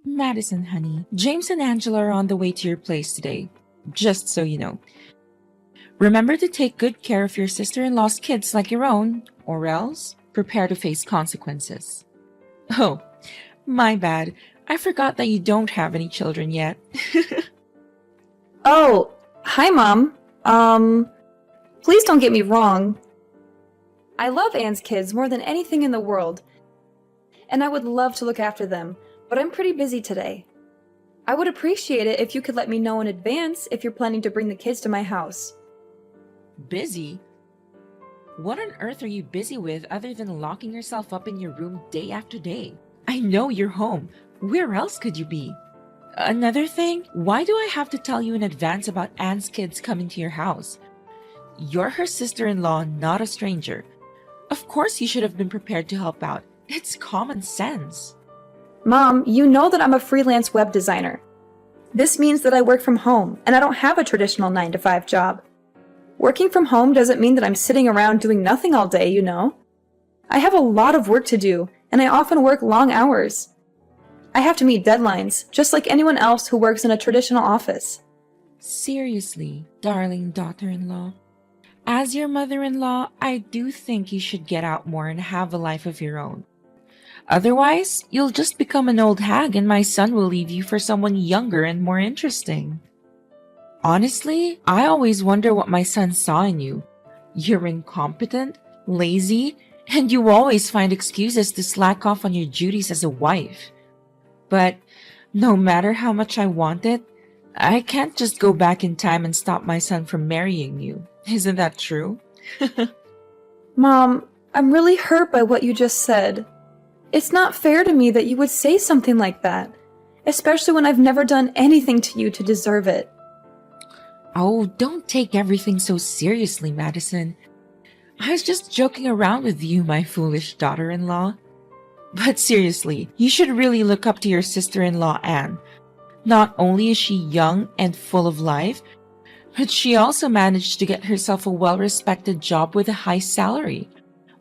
Madison, honey, James and Angela are on the way to your place today. Just so you know. Remember to take good care of your sister-in-law's kids like your own, or else prepare to face consequences. Oh, my bad. I forgot that you don't have any children yet. Oh, hi, Mom. Please don't get me wrong. I love Anne's kids more than anything in the world, and I would love to look after them, but I'm pretty busy today. I would appreciate it if you could let me know in advance if you're planning to bring the kids to my house. Busy? What on earth are you busy with other than locking yourself up in your room day after day? I know you're home. Where else could you be? Another thing, why do I have to tell you in advance about Anne's kids coming to your house? You're her sister-in-law, not a stranger. Of course you should have been prepared to help out. It's common sense. Mom, you know that I'm a freelance web designer. This means that I work from home, and I don't have a traditional 9-to-5 job. Working from home doesn't mean that I'm sitting around doing nothing all day, you know. I have a lot of work to do, and I often work long hours. I have to meet deadlines, just like anyone else who works in a traditional office. Seriously, darling daughter-in-law. As your mother-in-law, I do think you should get out more and have a life of your own. Otherwise, you'll just become an old hag and my son will leave you for someone younger and more interesting. Honestly, I always wonder what my son saw in you. You're incompetent, lazy, and you always find excuses to slack off on your duties as a wife. But no matter how much I want it, I can't just go back in time and stop my son from marrying you. Isn't that true? Mom, I'm really hurt by what you just said. It's not fair to me that you would say something like that, especially when I've never done anything to you to deserve it. Oh, don't take everything so seriously, Madison. I was just joking around with you, my foolish daughter-in-law. But seriously, you should really look up to your sister-in-law, Anne. Not only is she young and full of life, but she also managed to get herself a well-respected job with a high salary.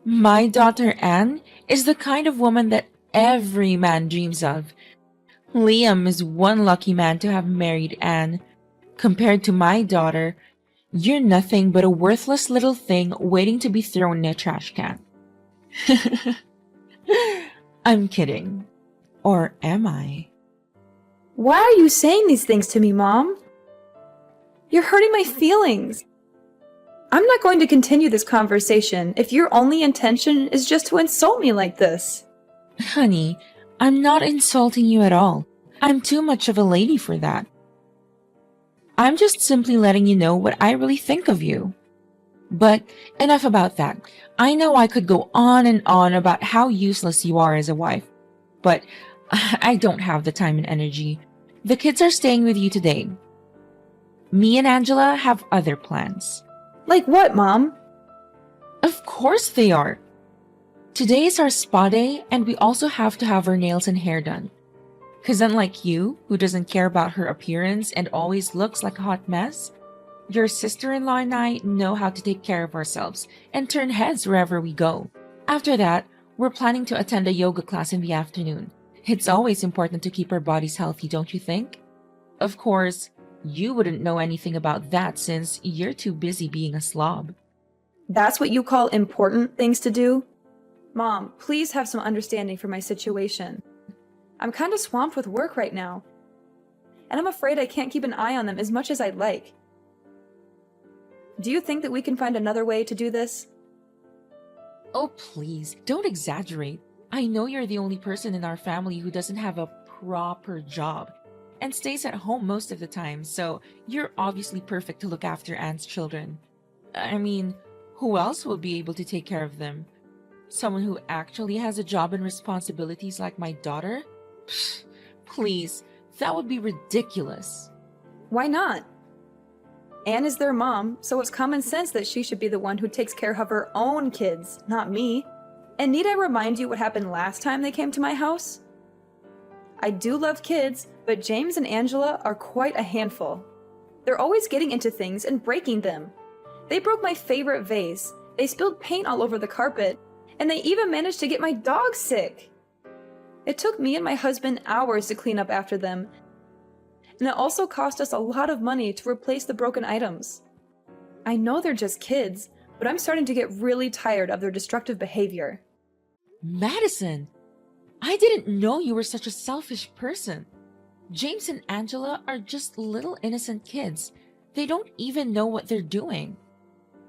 My daughter Anne is the kind of woman that every man dreams of. Liam is one lucky man to have married Anne. Compared to my daughter, you're nothing but a worthless little thing waiting to be thrown in a trash can. I'm kidding. Or am I? Why are you saying these things to me, Mom? You're hurting my feelings. I'm not going to continue this conversation if your only intention is just to insult me like this. Honey, I'm not insulting you at all. I'm too much of a lady for that. I'm just simply letting you know what I really think of you. But enough about that. I know I could go on and on about how useless you are as a wife, but I don't have the time and energy. The kids are staying with you today. Me and Angela have other plans. Like what, Mom? Of course they are. Today is our spa day, and we also have to have our nails and hair done. Because unlike you, who doesn't care about her appearance and always looks like a hot mess, your sister-in-law and I know how to take care of ourselves and turn heads wherever we go. After that, we're planning to attend a yoga class in the afternoon. It's always important to keep our bodies healthy, don't you think? Of course, you wouldn't know anything about that since you're too busy being a slob. That's what you call important things to do? Mom, please have some understanding for my situation. I'm kind of swamped with work right now, and I'm afraid I can't keep an eye on them as much as I'd like. Do you think that we can find another way to do this? Oh, please, don't exaggerate. I know you're the only person in our family who doesn't have a proper job and stays at home most of the time, so you're obviously perfect to look after Anne's children. I mean, who else will be able to take care of them? Someone who actually has a job and responsibilities like my daughter? Pfft, please, that would be ridiculous. Why not? Anne is their mom, so it's common sense that she should be the one who takes care of her own kids, not me. And need I remind you what happened last time they came to my house? I do love kids, but James and Angela are quite a handful. They're always getting into things and breaking them. They broke my favorite vase, they spilled paint all over the carpet, and they even managed to get my dog sick. It took me and my husband hours to clean up after them, and it also cost us a lot of money to replace the broken items. I know they're just kids, but I'm starting to get really tired of their destructive behavior. Madison, I didn't know you were such a selfish person. James and Angela are just little innocent kids. They don't even know what they're doing.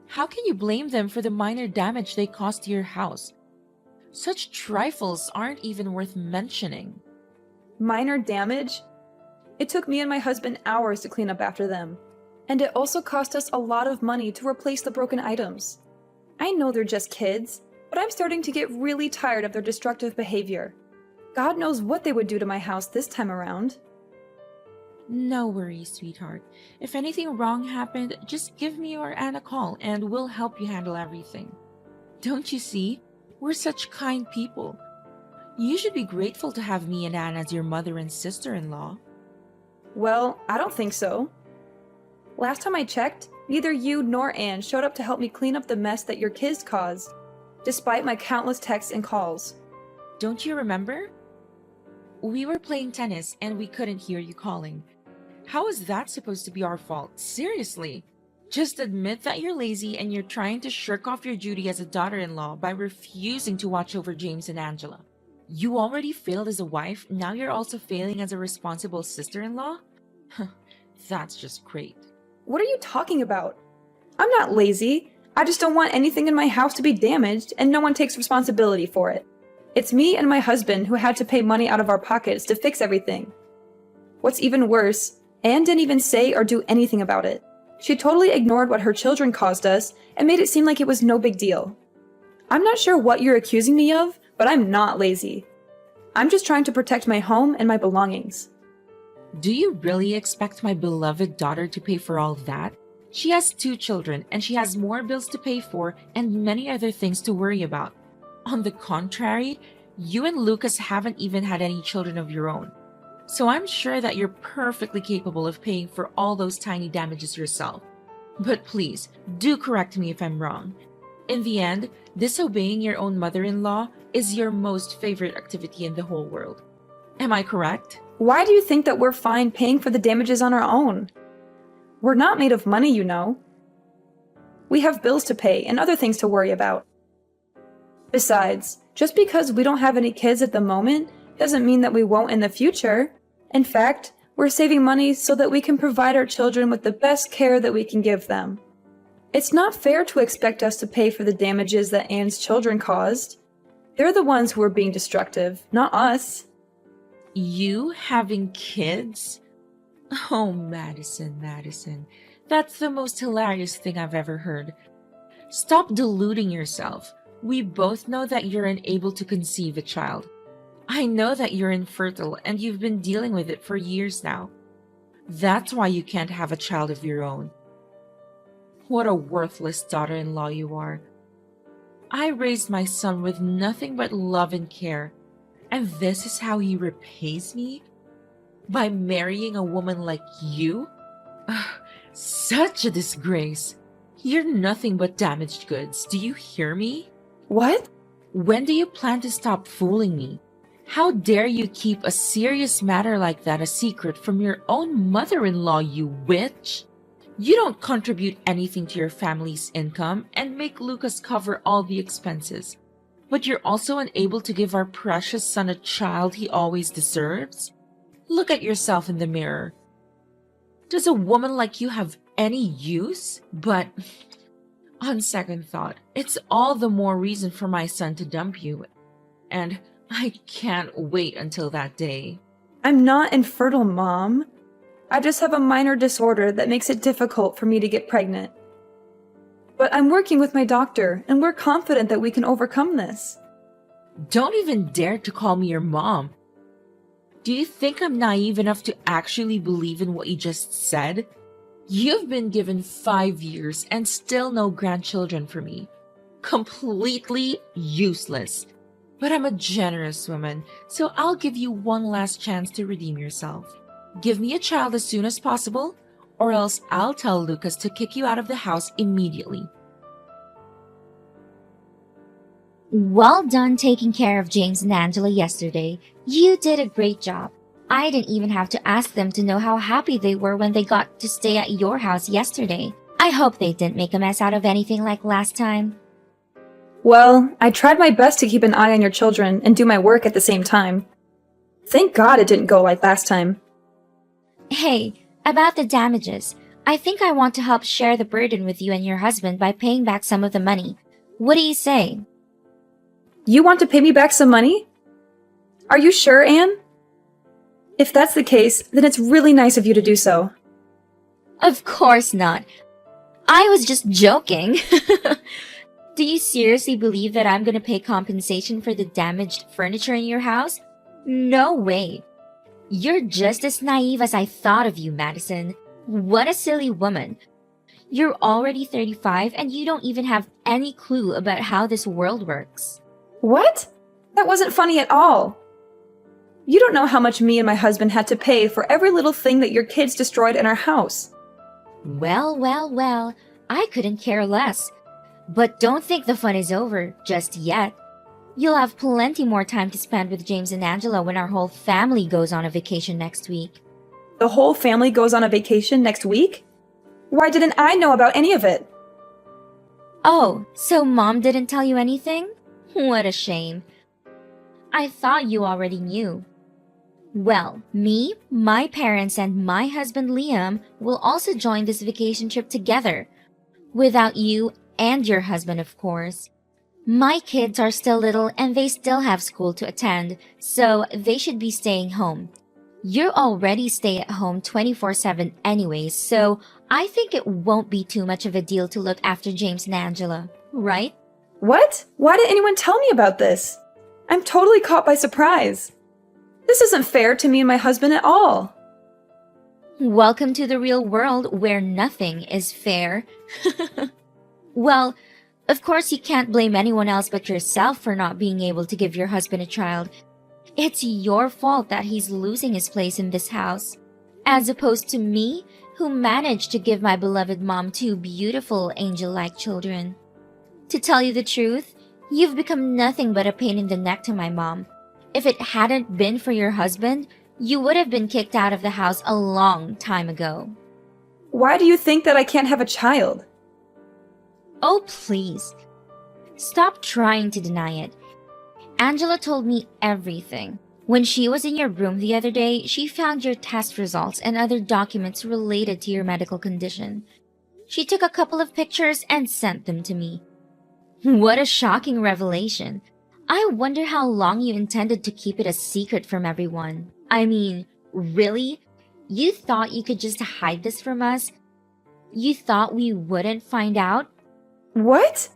How can you blame them for the minor damage they caused to your house? Such trifles aren't even worth mentioning. Minor damage? It took me and my husband hours to clean up after them, and it also cost us a lot of money to replace the broken items. I know they're just kids, but I'm starting to get really tired of their destructive behavior. God knows what they would do to my house this time around. No worries, sweetheart. If anything wrong happened, just give me or Anne a call and we'll help you handle everything. Don't you see? We're such kind people. You should be grateful to have me and Anne as your mother and sister-in-law. Well, I don't think so. Last time I checked, neither you nor Anne showed up to help me clean up the mess that your kids caused, despite my countless texts and calls. Don't you remember? We were playing tennis and we couldn't hear you calling. How is that supposed to be our fault? Seriously. Just admit that you're lazy and you're trying to shirk off your duty as a daughter-in-law by refusing to watch over James and Angela. You already failed as a wife, now you're also failing as a responsible sister-in-law? That's just great. What are you talking about? I'm not lazy. I just don't want anything in my house to be damaged, and no one takes responsibility for it. It's me and my husband who had to pay money out of our pockets to fix everything. What's even worse, Anne didn't even say or do anything about it. She totally ignored what her children caused us and made it seem like it was no big deal. I'm not sure what you're accusing me of, but I'm not lazy. I'm just trying to protect my home and my belongings. Do you really expect my beloved daughter to pay for all that? She has 2 children and she has more bills to pay for and many other things to worry about. On the contrary, you and Lucas haven't even had any children of your own. So I'm sure that you're perfectly capable of paying for all those tiny damages yourself. But please, do correct me if I'm wrong. In the end, disobeying your own mother-in-law is your most favorite activity in the whole world. Am I correct? Why do you think that we're fine paying for the damages on our own? We're not made of money, you know. We have bills to pay and other things to worry about. Besides, just because we don't have any kids at the moment doesn't mean that we won't in the future. In fact, we're saving money so that we can provide our children with the best care that we can give them. It's not fair to expect us to pay for the damages that Anne's children caused. They're the ones who are being destructive, not us. You having kids? Oh, Madison. That's the most hilarious thing I've ever heard. Stop deluding yourself. We both know that you're unable to conceive a child. I know that you're infertile and you've been dealing with it for years now. That's why you can't have a child of your own. What a worthless daughter-in-law you are. I raised my son with nothing but love and care, and this is how he repays me? By marrying a woman like you? Such a disgrace. You're nothing but damaged goods. Do you hear me? What? When do you plan to stop fooling me? How dare you keep a serious matter like that a secret from your own mother-in-law, you witch? You don't contribute anything to your family's income and make Lucas cover all the expenses. But you're also unable to give our precious son a child he always deserves? Look at yourself in the mirror. Does a woman like you have any use? But on second thought, it's all the more reason for my son to dump you. And I can't wait until that day. I'm not infertile, Mom. I just have a minor disorder that makes it difficult for me to get pregnant. But I'm working with my doctor, and we're confident that we can overcome this. Don't even dare to call me your mom. Do you think I'm naive enough to actually believe in what you just said? You've been given 5 years and still no grandchildren for me. Completely useless. But I'm a generous woman, so I'll give you one last chance to redeem yourself. Give me a child as soon as possible, or else I'll tell Lucas to kick you out of the house immediately. Well done taking care of James and Angela yesterday. You did a great job. I didn't even have to ask them to know how happy they were when they got to stay at your house yesterday. I hope they didn't make a mess out of anything like last time. Well, I tried my best to keep an eye on your children and do my work at the same time. Thank God it didn't go like last time. Hey, about the damages. I think I want to help share the burden with you and your husband by paying back some of the money. What do you say? You want to pay me back some money? Are you sure, Anne? If that's the case, then it's really nice of you to do so. Of course not. I was just joking. Do you seriously believe that I'm gonna pay compensation for the damaged furniture in your house? No way. You're just as naive as I thought of you, Madison. What a silly woman. You're already 35 and you don't even have any clue about how this world works. What? That wasn't funny at all. You don't know how much me and my husband had to pay for every little thing that your kids destroyed in our house. Well, I couldn't care less. But don't think the fun is over just yet. You'll have plenty more time to spend with James and Angela when our whole family goes on a vacation next week. The whole family goes on a vacation next week? Why didn't I know about any of it? Oh, so Mom didn't tell you anything? What a shame. I thought you already knew. Well, me, my parents, and my husband Liam will also join this vacation trip together. Without you and your husband, of course. My kids are still little and they still have school to attend, so they should be staying home. You're already stay at home 24/7 anyways, so I think it won't be too much of a deal to look after James and Angela, right? What? Why didn't anyone tell me about this? I'm totally caught by surprise. This isn't fair to me and my husband at all. Welcome to the real world where nothing is fair. Well, of course you can't blame anyone else but yourself for not being able to give your husband a child. It's your fault that he's losing his place in this house, as opposed to me, who managed to give my beloved mom 2 beautiful angel-like children. To tell you the truth, you've become nothing but a pain in the neck to my mom. If it hadn't been for your husband, you would have been kicked out of the house a long time ago. Why do you think that I can't have a child? Oh, please. Stop trying to deny it. Angela told me everything. When she was in your room the other day, she found your test results and other documents related to your medical condition. She took a couple of pictures and sent them to me. What a shocking revelation. I wonder how long you intended to keep it a secret from everyone. I mean, really? You thought you could just hide this from us? You thought we wouldn't find out? What?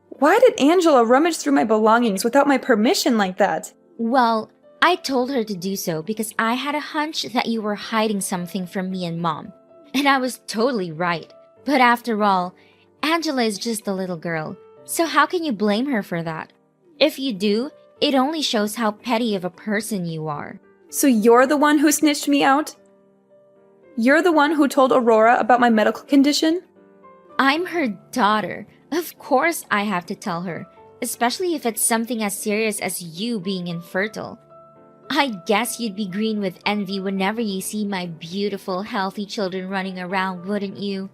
Why did Angela rummage through my belongings without my permission like that? Well, I told her to do so because I had a hunch that you were hiding something from me and Mom. And I was totally right. But after all, Angela is just a little girl. So how can you blame her for that? If you do, it only shows how petty of a person you are. So you're the one who snitched me out? You're the one who told Aurora about my medical condition? I'm her daughter. Of course I have to tell her, especially if it's something as serious as you being infertile. I guess you'd be green with envy whenever you see my beautiful, healthy children running around, wouldn't you?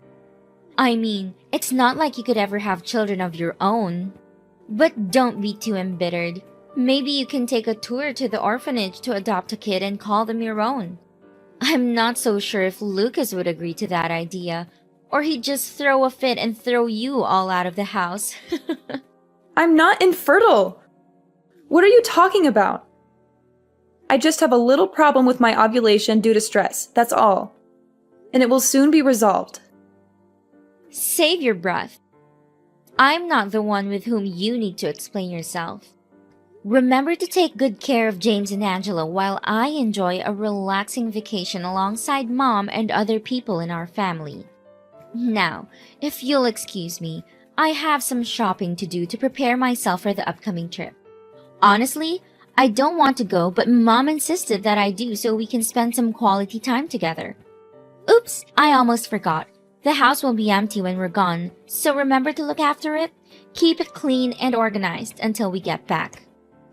I mean, it's not like you could ever have children of your own. But don't be too embittered. Maybe you can take a tour to the orphanage to adopt a kid and call them your own. I'm not so sure if Lucas would agree to that idea, or he'd just throw a fit and throw you all out of the house. I'm not infertile. What are you talking about? I just have a little problem with my ovulation due to stress, that's all. And it will soon be resolved. Save your breath. I'm not the one with whom you need to explain yourself. Remember to take good care of James and Angela while I enjoy a relaxing vacation alongside Mom and other people in our family. Now, if you'll excuse me, I have some shopping to do to prepare myself for the upcoming trip. Honestly, I don't want to go, but Mom insisted that I do so we can spend some quality time together. Oops, I almost forgot. The house will be empty when we're gone, so remember to look after it. Keep it clean and organized until we get back.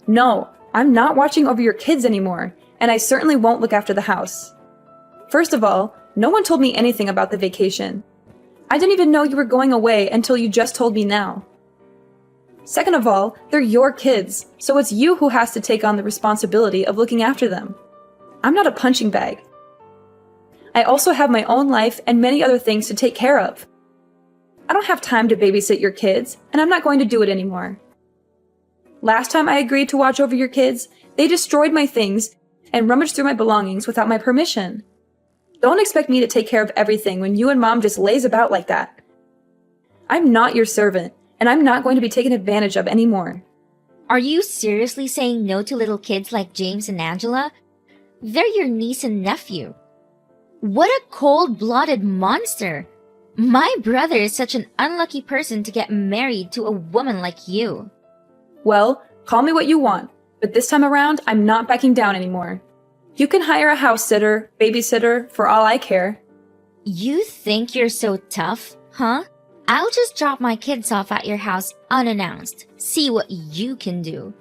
No, I'm not watching over your kids anymore, and I certainly won't look after the house. First of all, no one told me anything about the vacation. I didn't even know you were going away until you just told me now. Second of all, they're your kids, so it's you who has to take on the responsibility of looking after them. I'm not a punching bag. I also have my own life and many other things to take care of. I don't have time to babysit your kids, and I'm not going to do it anymore. Last time I agreed to watch over your kids, they destroyed my things and rummaged through my belongings without my permission. Don't expect me to take care of everything when you and Mom just lays about like that. I'm not your servant, and I'm not going to be taken advantage of anymore. Are you seriously saying no to little kids like James and Angela? They're your niece and nephew. What a cold-blooded monster! My brother is such an unlucky person to get married to a woman like you. Well, call me what you want, but this time around, I'm not backing down anymore. You can hire a house sitter, babysitter, for all I care. You think you're so tough, huh? I'll just drop my kids off at your house unannounced. See what you can do.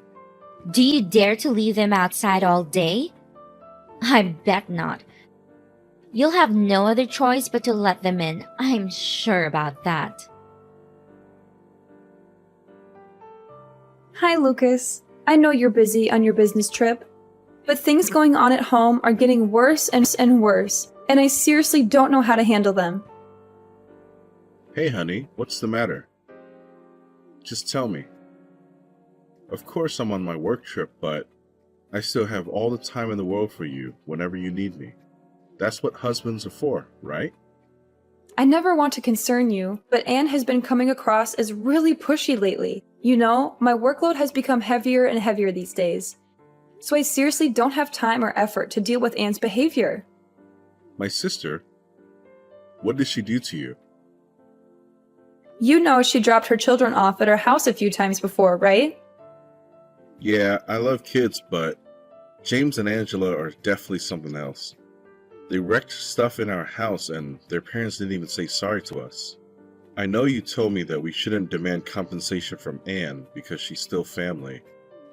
Do you dare to leave them outside all day? I bet not. You'll have no other choice but to let them in. I'm sure about that. Hi, Lucas. I know you're busy on your business trip, but things going on at home are getting worse and worse, and I seriously don't know how to handle them. Hey, honey, what's the matter? Just tell me. Of course I'm on my work trip, but I still have all the time in the world for you whenever you need me. That's what husbands are for, right? I never want to concern you, but Anne has been coming across as really pushy lately. You know, my workload has become heavier and heavier these days. So I seriously don't have time or effort to deal with Anne's behavior. My sister? What did she do to you? You know she dropped her children off at our house a few times before, right? Yeah, I love kids, but James and Angela are definitely something else. They wrecked stuff in our house and their parents didn't even say sorry to us. I know you told me that we shouldn't demand compensation from Anne because she's still family.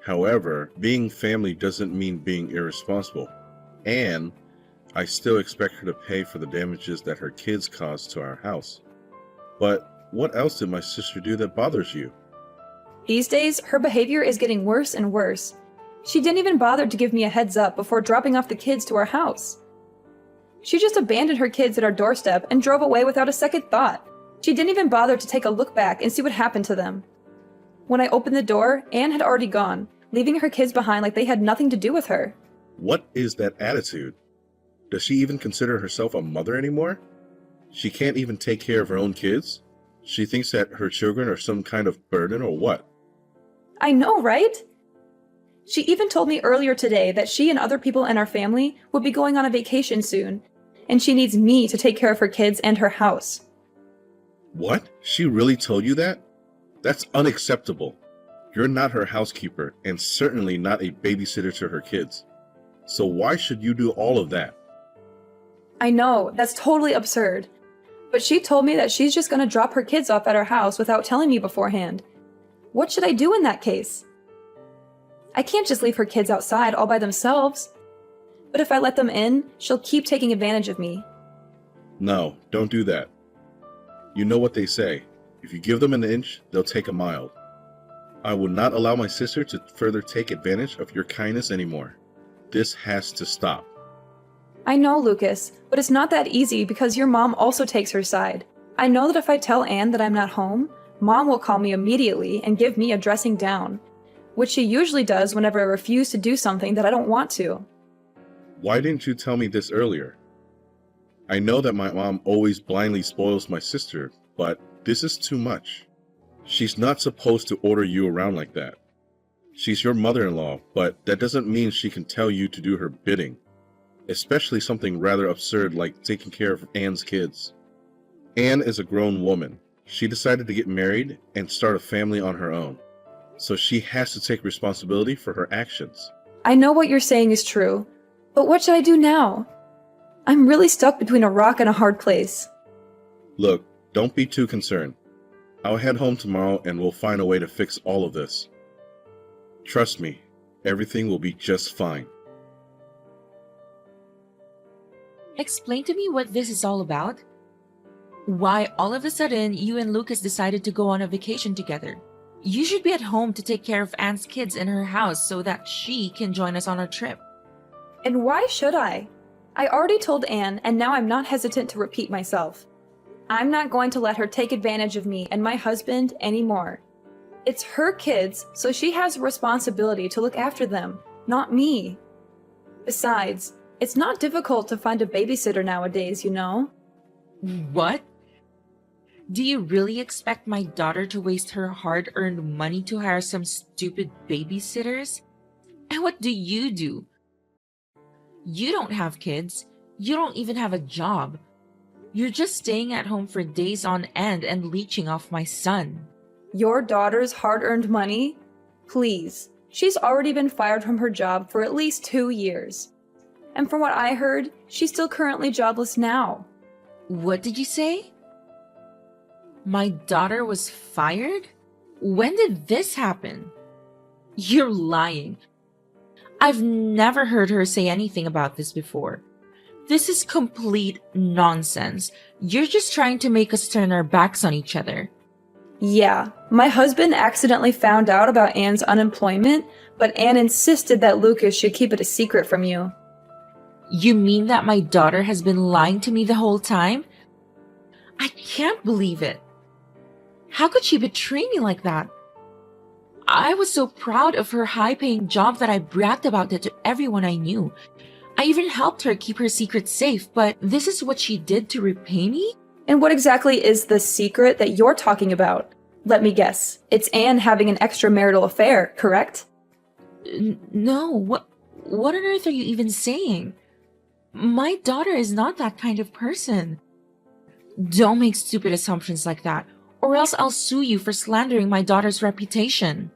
However, being family doesn't mean being irresponsible. And I still expect her to pay for the damages that her kids caused to our house. But what else did my sister do that bothers you? These days, her behavior is getting worse and worse. She didn't even bother to give me a heads up before dropping off the kids to our house. She just abandoned her kids at our doorstep and drove away without a second thought. She didn't even bother to take a look back and see what happened to them. When I opened the door, Anne had already gone, leaving her kids behind like they had nothing to do with her. What is that attitude? Does she even consider herself a mother anymore? She can't even take care of her own kids? She thinks that her children are some kind of burden or what? I know, right? She even told me earlier today that she and other people in our family would be going on a vacation soon, and she needs me to take care of her kids and her house. What? She really told you that? That's unacceptable. You're not her housekeeper and certainly not a babysitter to her kids. So why should you do all of that? I know, that's totally absurd. But she told me that she's just going to drop her kids off at our house without telling me beforehand. What should I do in that case? I can't just leave her kids outside all by themselves. But if I let them in, she'll keep taking advantage of me. No, don't do that. You know what they say. If you give them an inch, they'll take a mile. I will not allow my sister to further take advantage of your kindness anymore. This has to stop. I know, Lucas, but it's not that easy because your mom also takes her side. I know that if I tell Anne that I'm not home, Mom will call me immediately and give me a dressing down, which she usually does whenever I refuse to do something that I don't want to. Why didn't you tell me this earlier? I know that my mom always blindly spoils my sister, but this is too much. She's not supposed to order you around like that. She's your mother-in-law, but that doesn't mean she can tell you to do her bidding, especially something rather absurd like taking care of Anne's kids. Anne is a grown woman. She decided to get married and start a family on her own, so she has to take responsibility for her actions. I know what you're saying is true, but what should I do now? I'm really stuck between a rock and a hard place. Look, don't be too concerned. I'll head home tomorrow and we'll find a way to fix all of this. Trust me, everything will be just fine. Explain to me what this is all about. Why all of a sudden you and Lucas decided to go on a vacation together? You should be at home to take care of Anne's kids in her house so that she can join us on our trip. And why should I? I already told Anne, and now I'm not hesitant to repeat myself. I'm not going to let her take advantage of me and my husband anymore. It's her kids, so she has a responsibility to look after them, not me. Besides, it's not difficult to find a babysitter nowadays, you know? What? Do you really expect my daughter to waste her hard-earned money to hire some stupid babysitters? And what do? You don't have kids. You don't even have a job. You're just staying at home for days on end and leeching off my son. Your daughter's hard-earned money? Please. She's already been fired from her job for at least 2 years. And from what I heard, she's still currently jobless now. What did you say? My daughter was fired? When did this happen? You're lying. I've never heard her say anything about this before. This is complete nonsense. You're just trying to make us turn our backs on each other. Yeah, my husband accidentally found out about Anne's unemployment, but Anne insisted that Lucas should keep it a secret from you. You mean that my daughter has been lying to me the whole time? I can't believe it. How could she betray me like that? I was so proud of her high-paying job that I bragged about it to everyone I knew. I even helped her keep her secret safe, but this is what she did to repay me? And what exactly is the secret that you're talking about? Let me guess. It's Anne having an extramarital affair, correct? No, what on earth are you even saying? My daughter is not that kind of person. Don't make stupid assumptions like that, or else I'll sue you for slandering my daughter's reputation.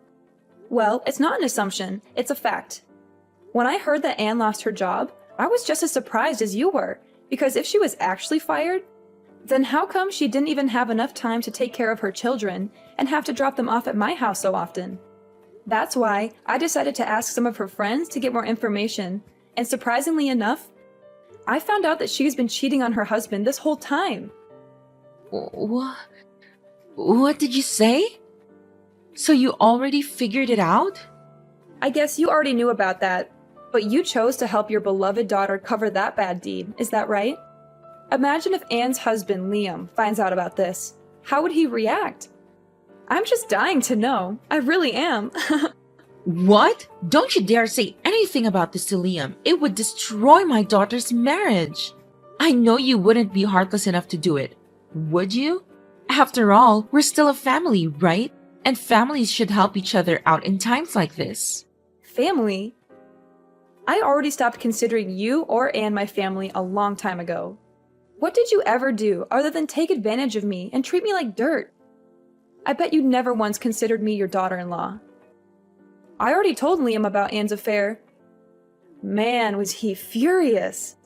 Well, it's not an assumption, it's a fact. When I heard that Anne lost her job, I was just as surprised as you were, because if she was actually fired, then how come she didn't even have enough time to take care of her children and have to drop them off at my house so often? That's why I decided to ask some of her friends to get more information, and surprisingly enough, I found out that she's been cheating on her husband this whole time. What did you say? So you already figured it out? I guess you already knew about that, but you chose to help your beloved daughter cover that bad deed, is that right? Imagine if Anne's husband, Liam, finds out about this. How would he react? I'm just dying to know. I really am. What? Don't you dare say anything about this to Liam. It would destroy my daughter's marriage. I know you wouldn't be heartless enough to do it. Would you? After all, we're still a family, right? And families should help each other out in times like this. Family? I already stopped considering you or Anne my family a long time ago. What did you ever do other than take advantage of me and treat me like dirt? I bet you never once considered me your daughter-in-law. I already told Liam about Anne's affair. Man, was he furious.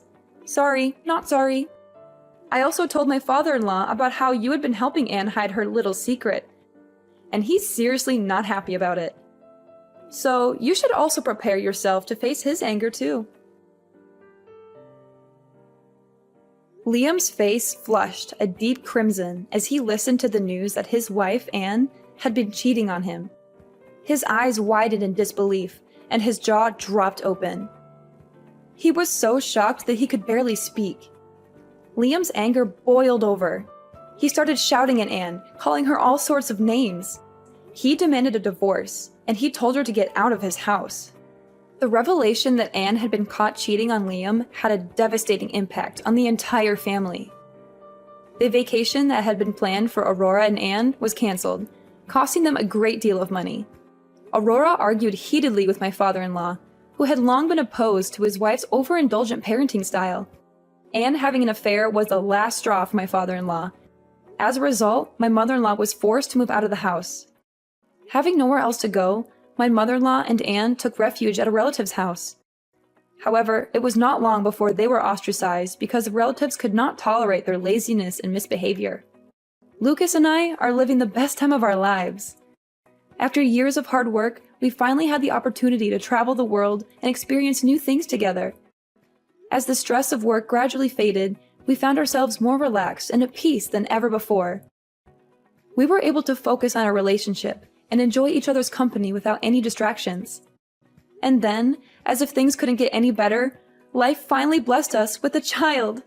Sorry, not sorry. I also told my father-in-law about how you had been helping Anne hide her little secret, and he's seriously not happy about it. So you should also prepare yourself to face his anger too. Liam's face flushed a deep crimson as he listened to the news that his wife, Anne, had been cheating on him. His eyes widened in disbelief, and his jaw dropped open. He was so shocked that he could barely speak. Liam's anger boiled over. He started shouting at Anne, calling her all sorts of names. He demanded a divorce, and he told her to get out of his house. The revelation that Anne had been caught cheating on Liam had a devastating impact on the entire family. The vacation that had been planned for Aurora and Anne was canceled, costing them a great deal of money. Aurora argued heatedly with my father-in-law, who had long been opposed to his wife's overindulgent parenting style. Anne having an affair was the last straw for my father-in-law. As a result, my mother-in-law was forced to move out of the house. Having nowhere else to go, my mother-in-law and Anne took refuge at a relative's house. However, it was not long before they were ostracized because the relatives could not tolerate their laziness and misbehavior. Lucas and I are living the best time of our lives. After years of hard work, we finally had the opportunity to travel the world and experience new things together. As the stress of work gradually faded, we found ourselves more relaxed and at peace than ever before. We were able to focus on our relationship and enjoy each other's company without any distractions. And then, as if things couldn't get any better, life finally blessed us with a child.